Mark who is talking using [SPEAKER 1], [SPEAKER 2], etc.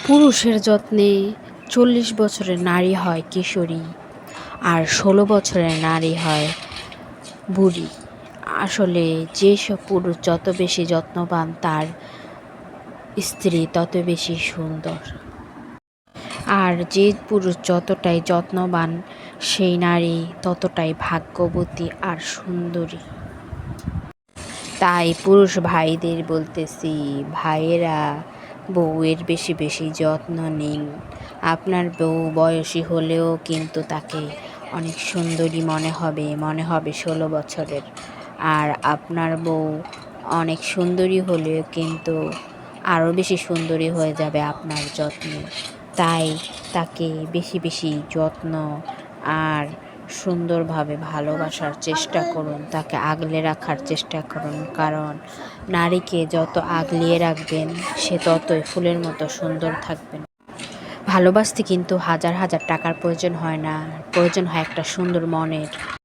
[SPEAKER 1] পুরুষের যত্নে 40 বছরের নারী হয় কিশোরী, আর 16 বছরের নারী হয় বুড়ি। আসলে যেসব পুরুষ যত বেশি যত্নবান, তার স্ত্রী তত বেশি সুন্দর। আর যে পুরুষ যতটাই যত্নবান, সেই নারী ততটাই ভাগ্যবতী আর সুন্দরী। তাই পুরুষ ভাইদের বলতেছি, ভাইয়েরা বউয়ের বেশি বেশি যত্ন নিন। আপনার বউ বয়সী হলেও কিন্তু তাকে অনেক সুন্দরী মনে হবে 16 বছরের। আর আপনার বউ অনেক সুন্দরী হলেও কিন্তু আরও বেশি সুন্দরী হয়ে যাবে আপনার যত্নে। তাই তাকে বেশি বেশি যত্ন আর সুন্দরভাবে ভালোবাসার চেষ্টা করুন, তাকে আগলে রাখার চেষ্টা করুন। কারণ নারীকে যত আগলিয়ে রাখবেন, সে ততই ফুলের মতো সুন্দর থাকবেন। ভালোবাসতে কিন্তু হাজার হাজার টাকার প্রয়োজন হয় না, প্রয়োজন হয় একটা সুন্দর মনের।